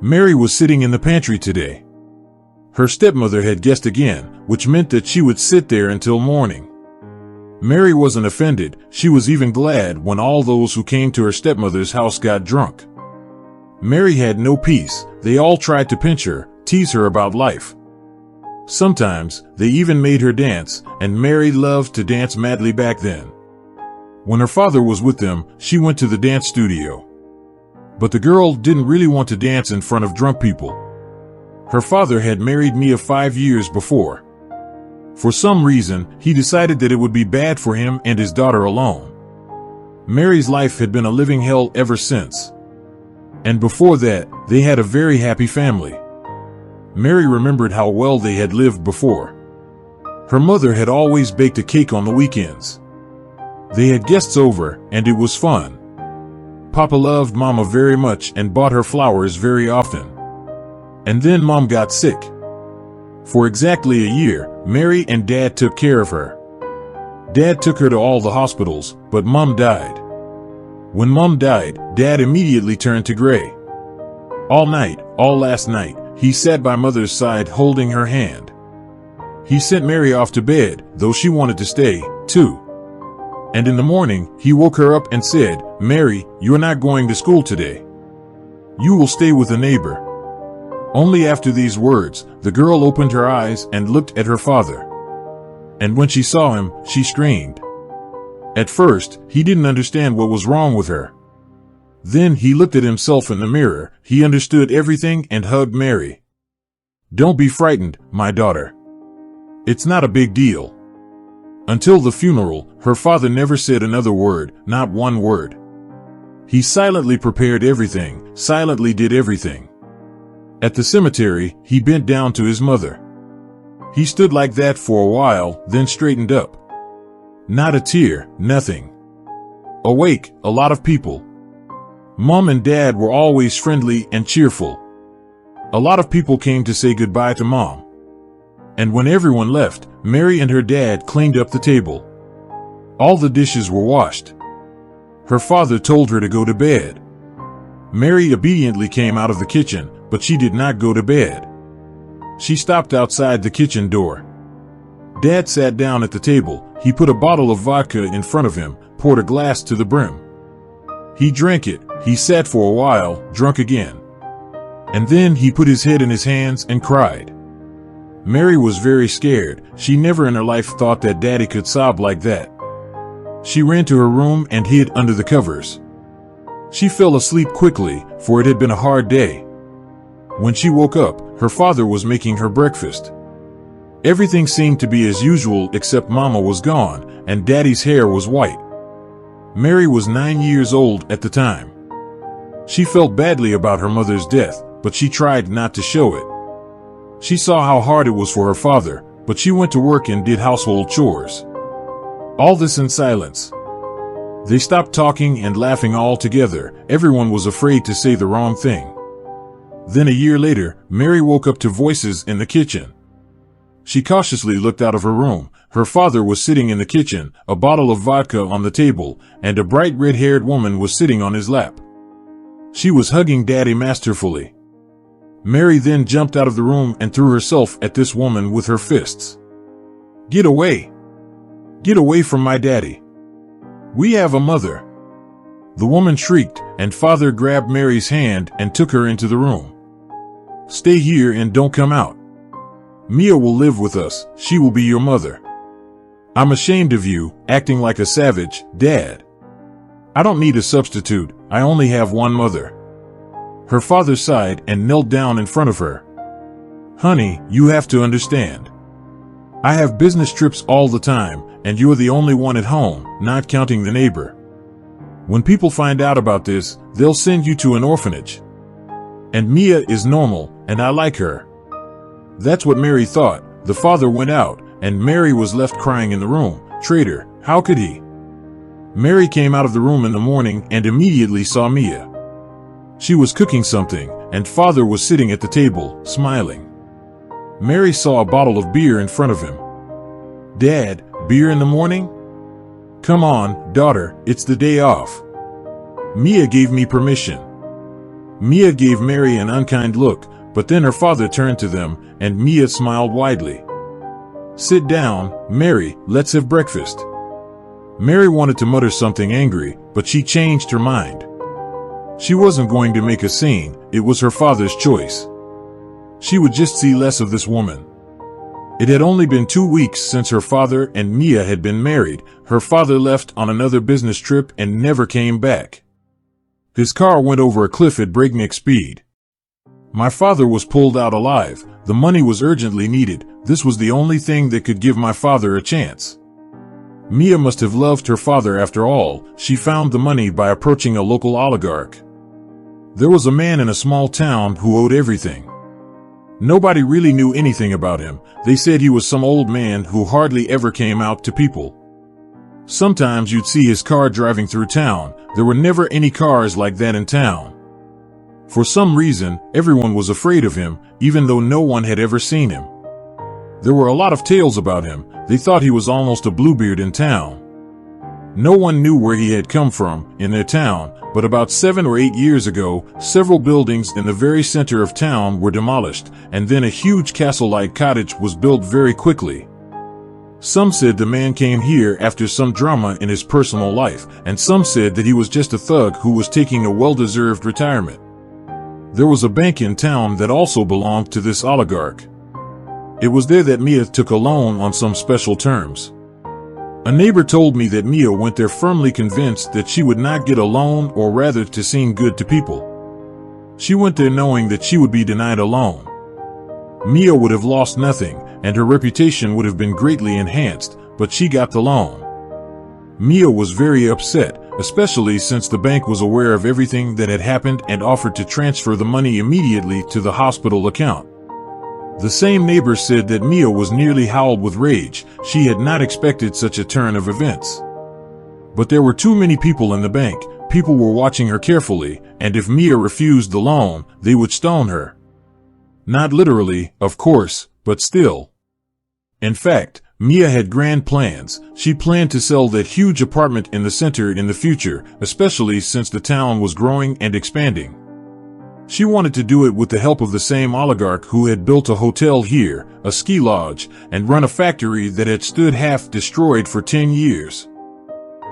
Mary was sitting in the pantry today. Her stepmother had guessed again, which meant that she would sit there until morning. Mary wasn't offended, she was even glad when all those who came to her stepmother's house got drunk. Mary had no peace, they all tried to pinch her, tease her about life. Sometimes, they even made her dance, and Mary loved to dance madly back then. When her father was with them, she went to the dance studio. But the girl didn't really want to dance in front of drunk people. Her father had married Mia 5 years before. For some reason, he decided that it would be bad for him and his daughter alone. Mary's life had been a living hell ever since. And before that, they had a very happy family. Mary remembered how well they had lived before. Her mother had always baked a cake on the weekends. They had guests over, and it was fun. Papa loved Mama very much and bought her flowers very often. And then Mom got sick. For exactly a year, Mary and Dad took care of her. Dad took her to all the hospitals, but Mom died. When Mom died, Dad immediately turned to gray. All night, all last night, he sat by Mother's side holding her hand. He sent Mary off to bed, though she wanted to stay, too. And in the morning, he woke her up and said, "Mary, you're not going to school today. You will stay with a neighbor." Only after these words, the girl opened her eyes and looked at her father. And when she saw him, she screamed. At first, he didn't understand what was wrong with her. Then he looked at himself in the mirror, he understood everything and hugged Mary. "Don't be frightened, my daughter. It's not a big deal." Until the funeral, her father never said another word, not one word. He silently prepared everything, silently did everything. At the cemetery, he bent down to his mother. He stood like that for a while, then straightened up. Not a tear, nothing. Awake, a lot of people. Mom and Dad were always friendly and cheerful. A lot of people came to say goodbye to Mom. And when everyone left, Mary and her dad cleaned up the table. All the dishes were washed. Her father told her to go to bed. Mary obediently came out of the kitchen, but she did not go to bed. She stopped outside the kitchen door. Dad sat down at the table. He put a bottle of vodka in front of him, poured a glass to the brim. He drank it. He sat for a while, drunk again. And then he put his head in his hands and cried. Mary was very scared. She never in her life thought that Daddy could sob like that. She ran to her room and hid under the covers. She fell asleep quickly, for it had been a hard day. When she woke up, her father was making her breakfast. Everything seemed to be as usual except Mama was gone, and Daddy's hair was white. Mary was 9 years old at the time. She felt badly about her mother's death, but she tried not to show it. She saw how hard it was for her father, but she went to work and did household chores. All this in silence. They stopped talking and laughing all together. Everyone was afraid to say the wrong thing. Then a year later, Mary woke up to voices in the kitchen. She cautiously looked out of her room. Her father was sitting in the kitchen, a bottle of vodka on the table, and a bright red-haired woman was sitting on his lap. She was hugging Daddy masterfully. Mary then jumped out of the room and threw herself at this woman with her fists. "Get away! Get away from my daddy! We have a mother!" The woman shrieked, and father grabbed Mary's hand and took her into the room. "Stay here and don't come out. Mia will live with us, she will be your mother. I'm ashamed of you, acting like a savage, Dad. I don't need a substitute, I only have one mother." Her father sighed and knelt down in front of her. "Honey, you have to understand. I have business trips all the time, and you're the only one at home, not counting the neighbor. When people find out about this, they'll send you to an orphanage. And Mia is normal, and I like her." That's what Mary thought. The father went out, and Mary was left crying in the room. Traitor, how could he? Mary came out of the room in the morning and immediately saw Mia. She was cooking something, and father was sitting at the table, smiling. Mary saw a bottle of beer in front of him. "Dad, beer in the morning? Come on, daughter, it's the day off. Mia gave me permission." Mia gave Mary an unkind look, but then her father turned to them, and Mia smiled widely. "Sit down, Mary, let's have breakfast." Mary wanted to mutter something angry, but she changed her mind. She wasn't going to make a scene, it was her father's choice. She would just see less of this woman. It had only been 2 weeks since her father and Mia had been married. Her father left on another business trip and never came back. His car went over a cliff at breakneck speed. My father was pulled out alive. The money was urgently needed. This was the only thing that could give my father a chance. Mia must have loved her father after all. She found the money by approaching a local oligarch. There was a man in a small town who owed everything. Nobody really knew anything about him. They said he was some old man who hardly ever came out to people. Sometimes you'd see his car driving through town. There were never any cars like that in town. For some reason, everyone was afraid of him, even though no one had ever seen him. There were a lot of tales about him. They thought he was almost a Bluebeard in town. No one knew where he had come from in their town, but about 7 or 8 years ago, several buildings in the very center of town were demolished, and then a huge castle-like cottage was built very quickly. Some said the man came here after some drama in his personal life, and some said that he was just a thug who was taking a well-deserved retirement. There was a bank in town that also belonged to this oligarch. It was there that Mia took a loan on some special terms. A neighbor told me that Mia went there firmly convinced that she would not get a loan, or rather to seem good to people. She went there knowing that she would be denied a loan. Mia would have lost nothing, and her reputation would have been greatly enhanced, but she got the loan. Mia was very upset, especially since the bank was aware of everything that had happened and offered to transfer the money immediately to the hospital account. The same neighbor said that Mia was nearly howled with rage. She had not expected such a turn of events. But there were too many people in the bank. People were watching her carefully, and if Mia refused the loan, they would stone her. Not literally, of course, but still. In fact, Mia had grand plans. She planned to sell that huge apartment in the center in the future, especially since the town was growing and expanding. She wanted to do it with the help of the same oligarch who had built a hotel here, a ski lodge, and run a factory that had stood half destroyed for 10 years.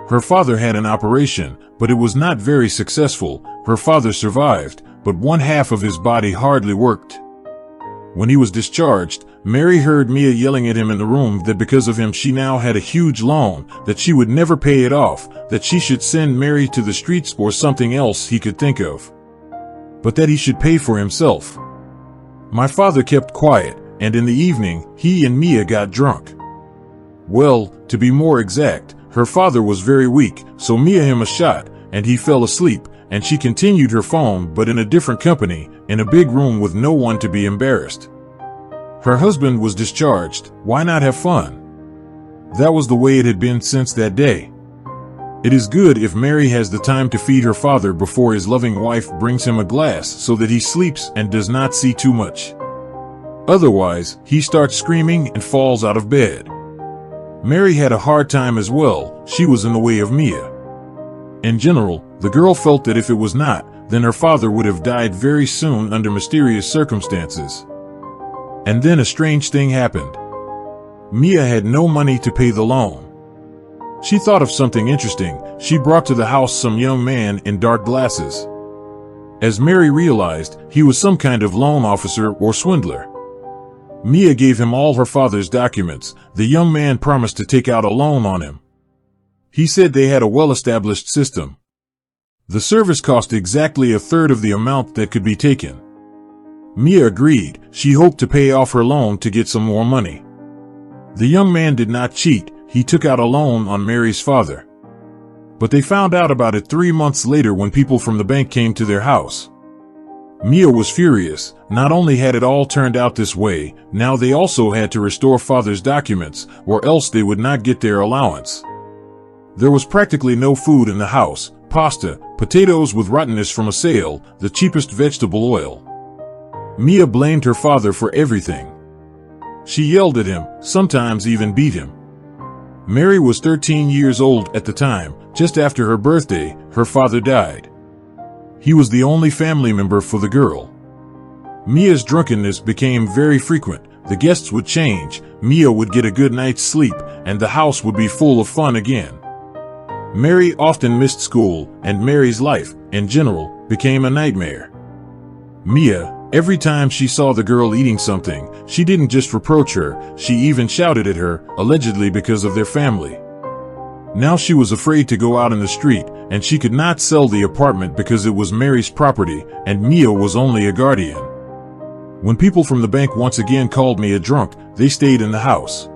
Her father had an operation, but it was not very successful. Her father survived, but one half of his body hardly worked. When he was discharged, Mary heard Mia yelling at him in the room that because of him she now had a huge loan, that she would never pay it off, that she should send Mary to the streets or something else he could think of. But that he should pay for himself. My father kept quiet, and in the evening, he and Mia got drunk. Well, to be more exact, her father was very weak, so Mia him a shot, and he fell asleep, and she continued her phone but in a different company, in a big room with no one to be embarrassed. Her husband was discharged. Why not have fun? That was the way it had been since that day. It is good if Mary has the time to feed her father before his loving wife brings him a glass so that he sleeps and does not see too much. Otherwise, he starts screaming and falls out of bed. Mary had a hard time as well. She was in the way of Mia. In general, the girl felt that if it was not, then her father would have died very soon under mysterious circumstances. And then a strange thing happened. Mia had no money to pay the loan. She thought of something interesting. She brought to the house some young man in dark glasses. As Mary realized, he was some kind of loan officer or swindler. Mia gave him all her father's documents. The young man promised to take out a loan on him. He said they had a well-established system. The service cost exactly a third of the amount that could be taken. Mia agreed. She hoped to pay off her loan to get some more money. The young man did not cheat. He took out a loan on Mary's father. But they found out about it 3 months later when people from the bank came to their house. Mia was furious. Not only had it all turned out this way, now they also had to restore father's documents, or else they would not get their allowance. There was practically no food in the house. Pasta, potatoes with rottenness from a sale, the cheapest vegetable oil. Mia blamed her father for everything. She yelled at him, sometimes even beat him. Mary was 13 years old at the time. Just after her birthday, her father died. He was the only family member for the girl. Mia's drunkenness became very frequent. The guests would change, Mia would get a good night's sleep, and the house would be full of fun again. Mary often missed school, and Mary's life, in general, became a nightmare. Mia, every time she saw the girl eating something, she didn't just reproach her, she even shouted at her, allegedly because of their family. Now she was afraid to go out in the street, and she could not sell the apartment because it was Mary's property, and Mia was only a guardian. When people from the bank once again called Mia drunk, they stayed in the house.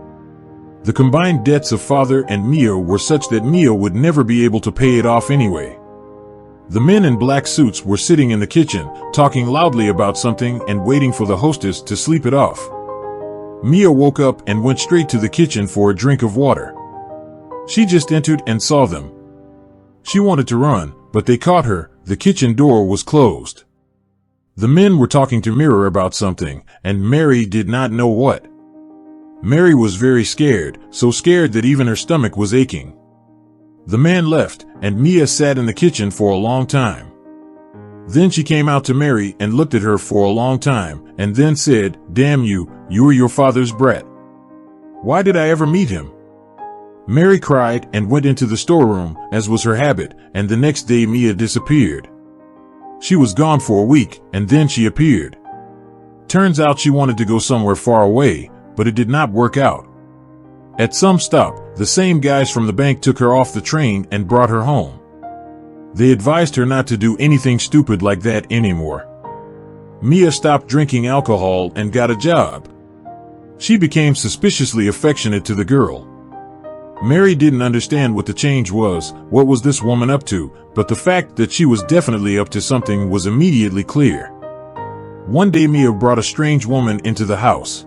The combined debts of father and Mia were such that Mia would never be able to pay it off anyway. The men in black suits were sitting in the kitchen, talking loudly about something and waiting for the hostess to sleep it off. Mia woke up and went straight to the kitchen for a drink of water. She just entered and saw them. She wanted to run, but they caught her. The kitchen door was closed. The men were talking to Mira about something, and Mary did not know what. Mary was very scared, so scared that even her stomach was aching. The man left, and Mia sat in the kitchen for a long time. Then she came out to Mary and looked at her for a long time, and then said, "Damn you, you are your father's brat. Why did I ever meet him?" Mary cried and went into the storeroom, as was her habit, and the next day Mia disappeared. She was gone for a week, and then she appeared. Turns out she wanted to go somewhere far away, but it did not work out. At some stop, the same guys from the bank took her off the train and brought her home. They advised her not to do anything stupid like that anymore. Mia stopped drinking alcohol and got a job. She became suspiciously affectionate to the girl. Mary didn't understand what the change was, what was this woman up to, but the fact that she was definitely up to something was immediately clear. One day Mia brought a strange woman into the house.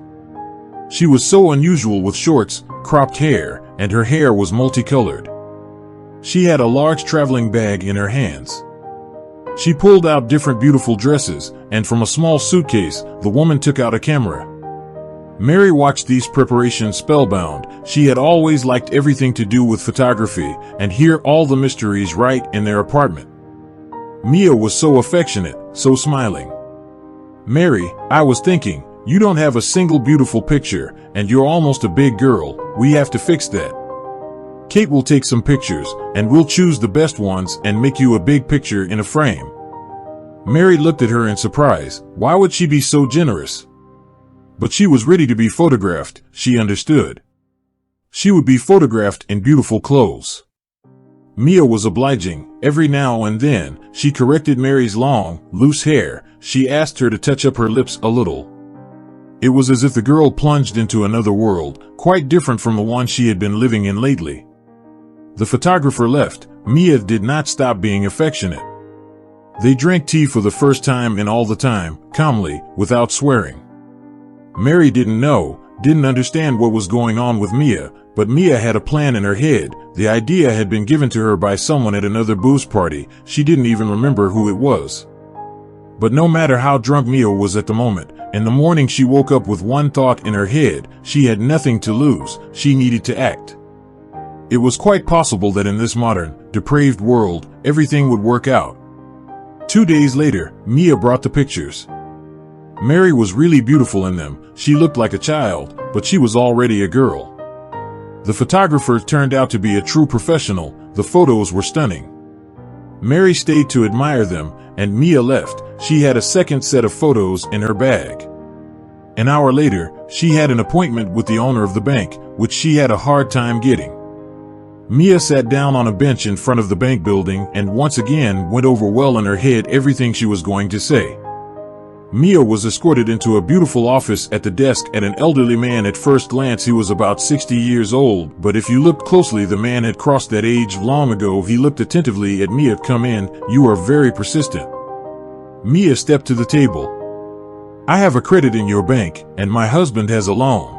She was so unusual with shorts, cropped hair, and her hair was multicolored. She had a large traveling bag in her hands. She pulled out different beautiful dresses, and from a small suitcase, the woman took out a camera. Mary watched these preparations spellbound. She had always liked everything to do with photography, and here all the mysteries right in their apartment. Mia was so affectionate, so smiling. "Mary, I was thinking, you don't have a single beautiful picture, and you're almost a big girl. We have to fix that. Kate will take some pictures, and we'll choose the best ones and make you a big picture in a frame." Mary looked at her in surprise. Why would she be so generous? But she was ready to be photographed, she understood. She would be photographed in beautiful clothes. Mia was obliging. Every now and then, she corrected Mary's long, loose hair. She asked her to touch up her lips a little. It was as if the girl plunged into another world, quite different from the one she had been living in lately. The photographer left. Mia did not stop being affectionate. They drank tea for the first time in all the time, calmly, without swearing. Mary didn't understand what was going on with Mia, but Mia had a plan in her head. The idea had been given to her by someone at another booze party. She didn't even remember who it was. But no matter how drunk Mia was at the moment, in the morning she woke up with one thought in her head. She had nothing to lose. She needed to act. It was quite possible that in this modern, depraved world, everything would work out. 2 days later, Mia brought the pictures. Mary was really beautiful in them. She looked like a child, but she was already a girl. The photographer turned out to be a true professional. The photos were stunning. Mary stayed to admire them, and Mia left. She had a second set of photos in her bag. An hour later, she had an appointment with the owner of the bank, which she had a hard time getting. Mia sat down on a bench in front of the bank building and once again went over well in her head everything she was going to say. Mia was escorted into a beautiful office. At the desk at an elderly man. At first glance he was about 60 years old, but if you looked closely the man had crossed that age long ago. He looked attentively at Mia. "Come in, you are very persistent." Mia stepped to the table. "I have a credit in your bank, and my husband has a loan.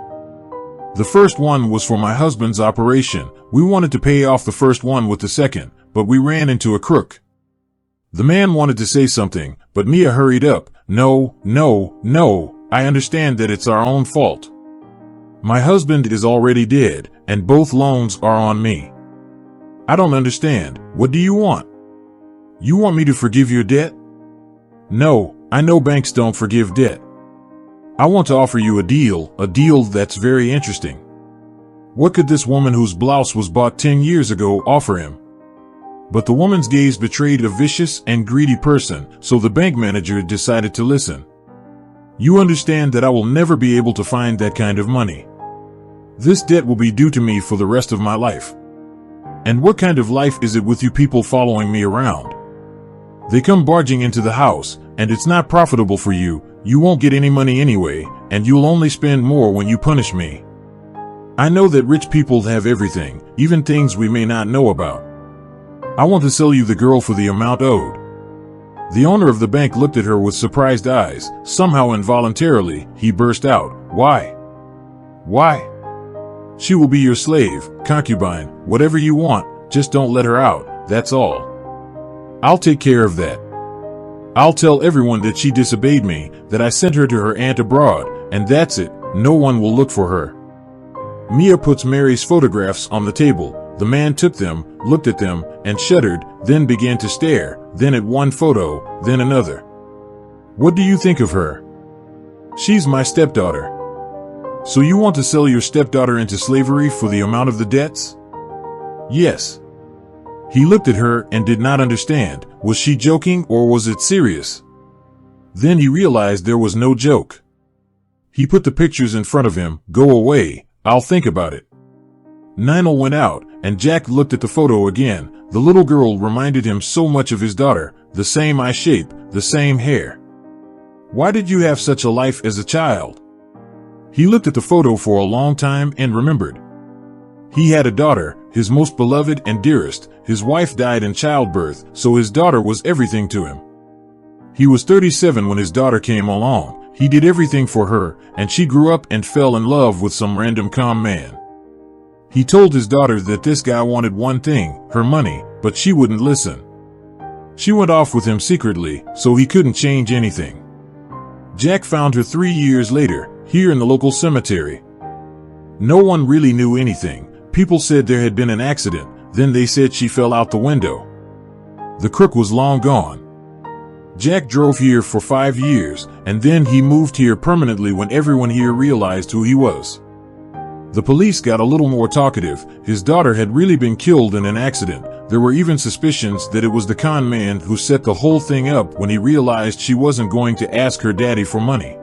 The first one was for my husband's operation. We wanted to pay off the first one with the second, but we ran into a crook." The man wanted to say something, but Mia hurried up. No, I understand that it's our own fault. My husband is already dead, and both loans are on me. I don't understand. What do you want?" You want me to forgive your debt? No, I know banks don't forgive debt. I want to offer you a deal that's very interesting. What could this woman whose blouse was bought 10 years ago offer him? But the woman's gaze betrayed a vicious and greedy person, so the bank manager decided to listen. You understand that I will never be able to find that kind of money. This debt will be due to me for the rest of my life. And what kind of life is it with you people following me around? They come barging into the house, and it's not profitable for you. You won't get any money anyway, and you'll only spend more when you punish me. I know that rich people have everything, even things we may not know about. I want to sell you the girl for the amount owed. The owner of the bank looked at her with surprised eyes. Somehow involuntarily, he burst out, Why? Why? She will be your slave, concubine, whatever you want, just don't let her out, that's all. I'll take care of that. I'll tell everyone that she disobeyed me, that I sent her to her aunt abroad, and that's it, no one will look for her. Mia puts Mary's photographs on the table. The man took them, looked at them, and shuddered, then began to stare, then at one photo, then another. What do you think of her? She's my stepdaughter. So you want to sell your stepdaughter into slavery for the amount of the debts? Yes. He looked at her and did not understand. Was she joking or was it serious? Then he realized there was no joke. He put the pictures in front of him. Go away, I'll think about it. Ninel went out, and Jack looked at the photo again. The little girl reminded him so much of his daughter, the same eye shape, the same hair. Why did you have such a life as a child? He looked at the photo for a long time and remembered. He had a daughter, his most beloved and dearest. His wife died in childbirth, so his daughter was everything to him. He was 37 when his daughter came along. He did everything for her, and she grew up and fell in love with some random con man. He told his daughter that this guy wanted one thing, her money, but she wouldn't listen. She went off with him secretly, so he couldn't change anything. Jack found her 3 years later, here in the local cemetery. No one really knew anything. People said there had been an accident, then they said she fell out the window. The crook was long gone. Jack drove here for 5 years, and then he moved here permanently when everyone here realized who he was. The police got a little more talkative. His daughter had really been killed in an accident. There were even suspicions that it was the con man who set the whole thing up when he realized she wasn't going to ask her daddy for money.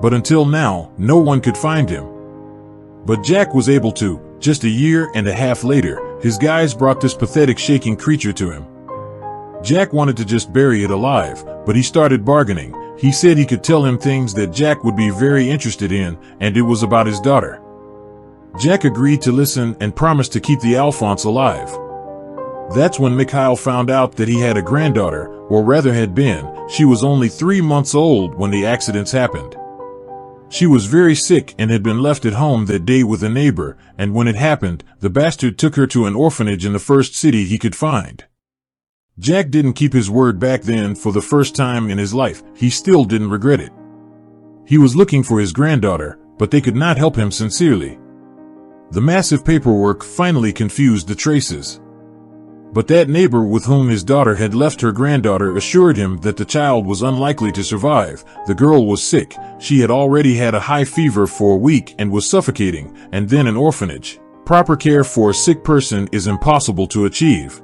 But until now, no one could find him. But Jack was able to. Just a year and a half later, his guys brought this pathetic shaking creature to him. Jack wanted to just bury it alive, but he started bargaining. He said he could tell him things that Jack would be very interested in, and it was about his daughter. Jack agreed to listen and promised to keep the Alphonse alive. That's when Mikhail found out that he had a granddaughter, or rather had been. She was only 3 months old when the accidents happened. She was very sick and had been left at home that day with a neighbor, and when it happened, the bastard took her to an orphanage in the first city he could find. Jack didn't keep his word back then. For the first time in his life, he still didn't regret it. He was looking for his granddaughter, but they could not help him sincerely. The massive paperwork finally confused the traces. But that neighbor with whom his daughter had left her granddaughter assured him that the child was unlikely to survive. The girl was sick. She had already had a high fever for a week and was suffocating, and then an orphanage. Proper care for a sick person is impossible to achieve.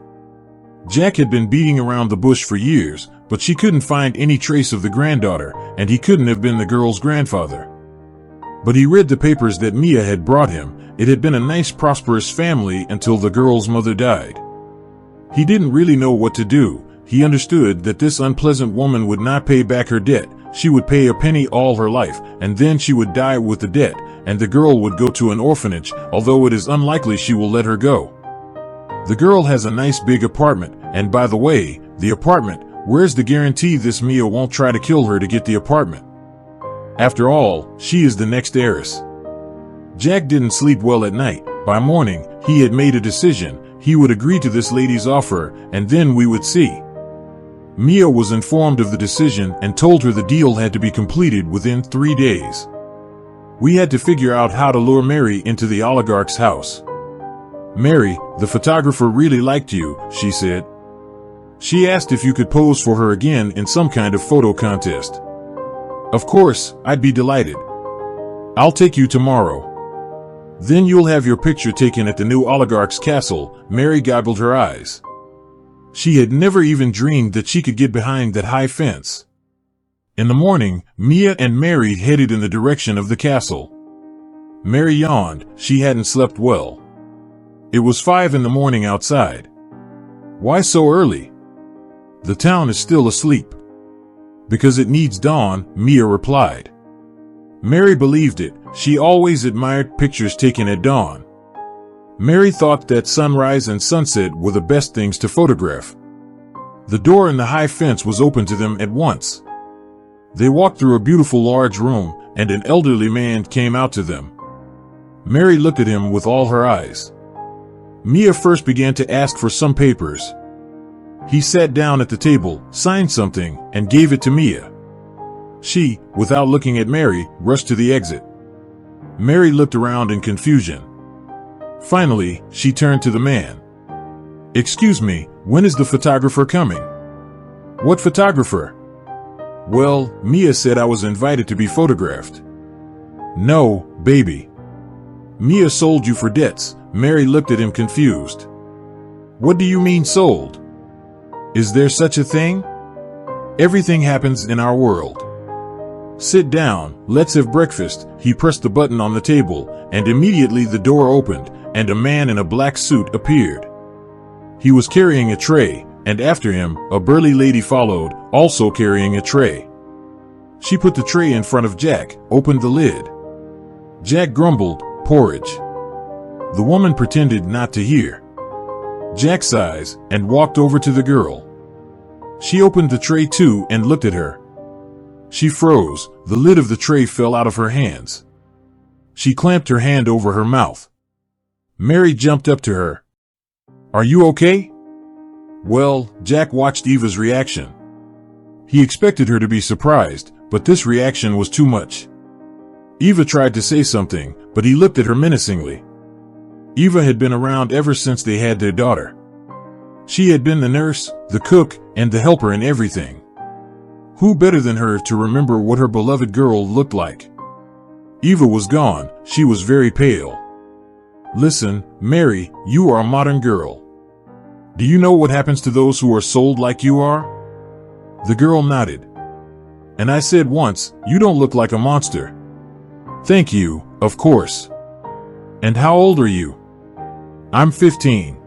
Jack had been beating around the bush for years, but she couldn't find any trace of the granddaughter, and he couldn't have been the girl's grandfather. But he read the papers that Mia had brought him. It had been a nice, prosperous family until the girl's mother died. He didn't really know what to do. He understood that this unpleasant woman would not pay back her debt. She would pay a penny all her life, and then she would die with the debt, and the girl would go to an orphanage, although it is unlikely she will let her go. The girl has a nice big apartment, and by the way, the apartment, where's the guarantee this Mia won't try to kill her to get the apartment? After all, she is the next heiress. Jack didn't sleep well at night. By morning, he had made a decision. He would agree to this lady's offer, and then we would see. Mia was informed of the decision and told her the deal had to be completed within 3 days. We had to figure out how to lure Mary into the oligarch's house. Mary, the photographer really liked you, she said. She asked if you could pose for her again in some kind of photo contest. Of course, I'd be delighted. I'll take you tomorrow. Then you'll have your picture taken at the new oligarch's castle. Mary goggled her eyes. She had never even dreamed that she could get behind that high fence. In the morning, Mia and Mary headed in the direction of the castle. Mary yawned. She hadn't slept well. It was 5 in the morning outside. Why so early? The town is still asleep. Because it needs dawn, Mia replied. Mary believed it. She always admired pictures taken at dawn. Mary thought that sunrise and sunset were the best things to photograph. The door in the high fence was open to them at once. They walked through a beautiful large room, and an elderly man came out to them. Mary looked at him with all her eyes. Mia first began to ask for some papers. He sat down at the table, signed something, and gave it to Mia. She, without looking at Mary, rushed to the exit. Mary looked around in confusion. Finally, she turned to the man. Excuse me, when is the photographer coming? What photographer? Well, Mia said I was invited to be photographed. No, baby. Mia sold you for debts. Mary looked at him confused. What do you mean sold? Is there such a thing? Everything happens in our world. Sit down, let's have breakfast. He pressed the button on the table, and immediately the door opened, and a man in a black suit appeared. He was carrying a tray, and after him, a burly lady followed, also carrying a tray. She put the tray in front of Jack, opened the lid. Jack grumbled, porridge. The woman pretended not to hear. Jack sighs, and walked over to the girl. She opened the tray too and looked at her. She froze. The lid of the tray fell out of her hands. She clamped her hand over her mouth. Mary jumped up to her. Are you okay? Well, Jack watched Eva's reaction. He expected her to be surprised, but this reaction was too much. Eva tried to say something, but he looked at her menacingly. Eva had been around ever since they had their daughter. She had been the nurse, the cook, and the helper in everything. Who better than her to remember what her beloved girl looked like? Eva was gone. She was very pale. Listen, Mary, you are a modern girl. Do you know what happens to those who are sold like you are? The girl nodded. And I said once, you don't look like a monster. Thank you, of course. And how old are you? I'm 15.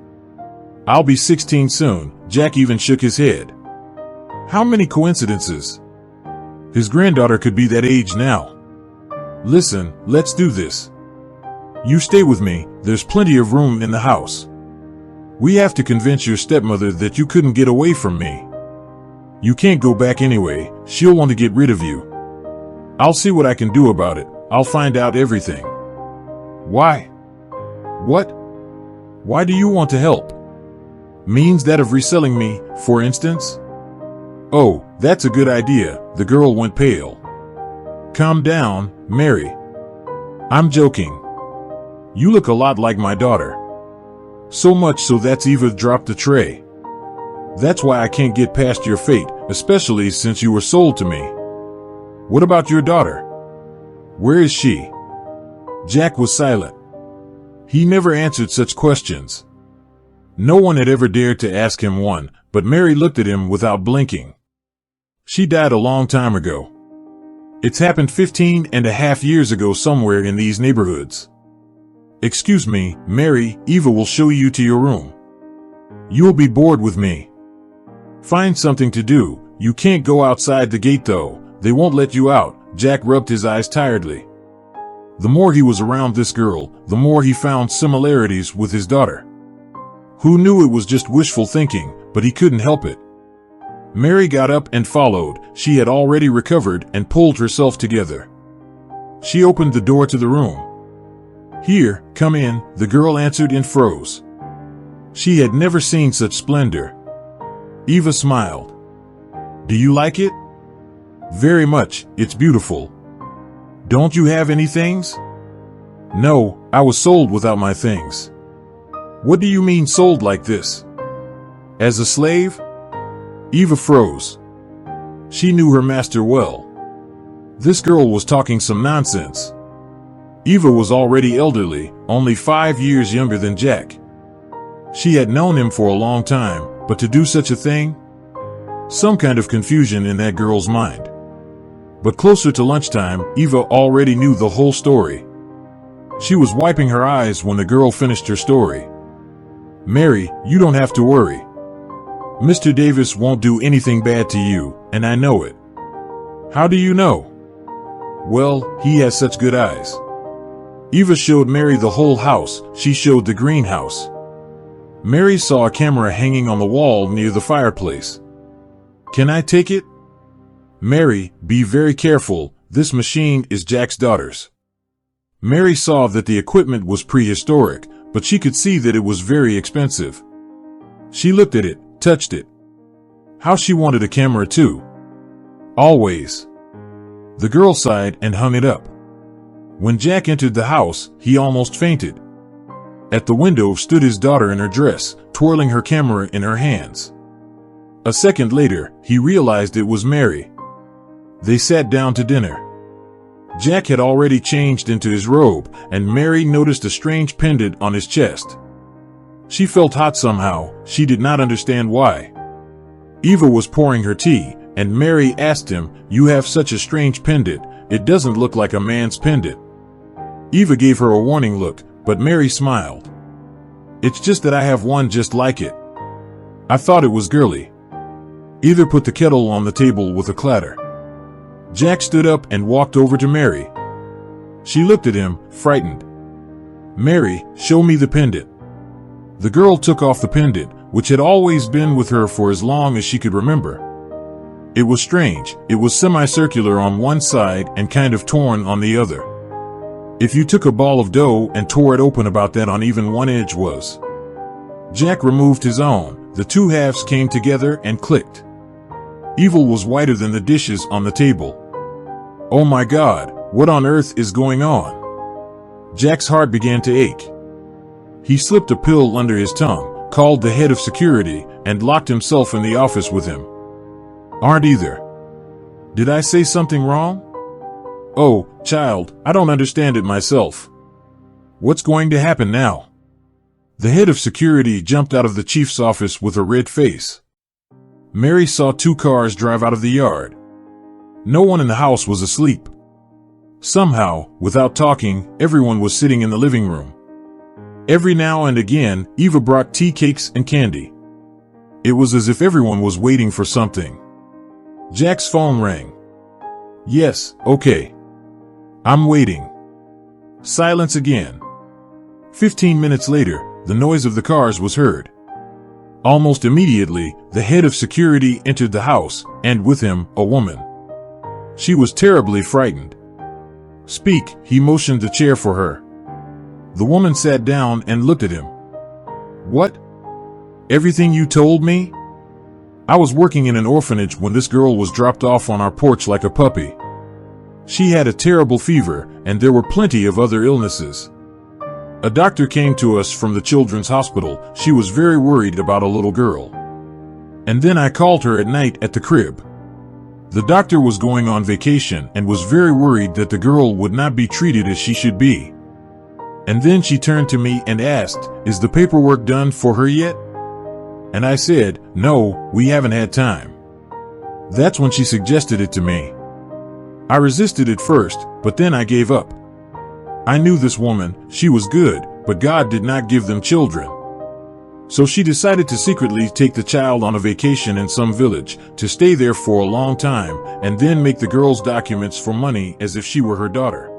I'll be 16 soon. Jack even shook his head. How many coincidences? His granddaughter could be that age now. Listen, let's do this. You stay with me, there's plenty of room in the house. We have to convince your stepmother that you couldn't get away from me. You can't go back anyway, she'll want to get rid of you. I'll see what I can do about it, I'll find out everything. Why? What? Why do you want to help? Means that of reselling me, for instance? Oh, that's a good idea. The girl went pale. Calm down, Mary. I'm joking. You look a lot like my daughter. So much so that's Eva dropped the tray. That's why I can't get past your fate, especially since you were sold to me. What about your daughter? Where is she? Jack was silent. He never answered such questions. No one had ever dared to ask him one, but Mary looked at him without blinking. She died a long time ago. It's happened 15.5 years ago somewhere in these neighborhoods. Excuse me, Mary, Eva will show you to your room. You'll be bored with me. Find something to do. You can't go outside the gate though. They won't let you out. Jack rubbed his eyes tiredly. The more he was around this girl, the more he found similarities with his daughter. Who knew it was just wishful thinking, but he couldn't help it. Mary got up and followed. She had already recovered and pulled herself together. She opened the door to the room. Here, come in, the girl answered and froze. She had never seen such splendor. Eva smiled. Do you like it? Very much, it's beautiful. Don't you have any things? No, I was sold without my things. What do you mean sold like this? As a slave? Eva froze. She knew her master well. This girl was talking some nonsense. Eva was already elderly, only 5 years younger than Jack. She had known him for a long time, but to do such a thing? Some kind of confusion in that girl's mind. But closer to lunchtime, Eva already knew the whole story. She was wiping her eyes when the girl finished her story. "Mary, you don't have to worry. Mr. Davis won't do anything bad to you, and I know it." "How do you know?" "Well, he has such good eyes." Eva showed Mary the whole house. She showed the greenhouse. Mary saw a camera hanging on the wall near the fireplace. "Can I take it?" "Mary, be very careful. This machine is Jack's daughter's." Mary saw that the equipment was prehistoric, but she could see that it was very expensive. She looked at it, touched it. How she wanted a camera too. Always. The girl sighed and hung it up. When Jack entered the house, he almost fainted. At the window stood his daughter in her dress, twirling her camera in her hands. A second later, he realized it was Mary. They sat down to dinner. Jack had already changed into his robe, and Mary noticed a strange pendant on his chest. She felt hot somehow. She did not understand why. Eva was pouring her tea, and Mary asked him, "You have such a strange pendant. It doesn't look like a man's pendant." Eva gave her a warning look, but Mary smiled. "It's just that I have one just like it. I thought it was girly." Eva put the kettle on the table with a clatter. Jack stood up and walked over to Mary. She looked at him, frightened. "Mary, show me the pendant." The girl took off the pendant, which had always been with her for as long as she could remember. It was strange. It was semicircular on one side and kind of torn on the other. If you took a ball of dough and tore it open, about that on even one edge was. Jack removed his own. The two halves came together and clicked. Evil was whiter than the dishes on the table. "Oh my God, what on earth is going on?" Jack's heart began to ache. He slipped a pill under his tongue, called the head of security, and locked himself in the office with him. "Aren't either. Did I say something wrong? Oh, child, I don't understand it myself. What's going to happen now?" The head of security jumped out of the chief's office with a red face. Mary saw 2 cars drive out of the yard. No one in the house was asleep. Somehow, without talking, everyone was sitting in the living room. Every now and again, Eva brought tea, cakes, and candy. It was as if everyone was waiting for something. Jack's phone rang. "Yes, okay. I'm waiting." Silence again. 15 minutes later, the noise of the cars was heard. Almost immediately, the head of security entered the house, and with him, a woman. She was terribly frightened. "Speak," he motioned the chair for her. The woman sat down and looked at him. "What? Everything you told me? I was working in an orphanage when this girl was dropped off on our porch like a puppy. She had a terrible fever, and there were plenty of other illnesses. A doctor came to us from the children's hospital. She was very worried about a little girl. And then I called her at night at the crib. The doctor was going on vacation and was very worried that the girl would not be treated as she should be. And then she turned to me and asked, 'Is the paperwork done for her yet?' And I said, 'No, we haven't had time.' That's when she suggested it to me. I resisted at first, but then I gave up. I knew this woman, she was good, but God did not give them children. So she decided to secretly take the child on a vacation in some village, to stay there for a long time, and then make the girl's documents for money as if she were her daughter.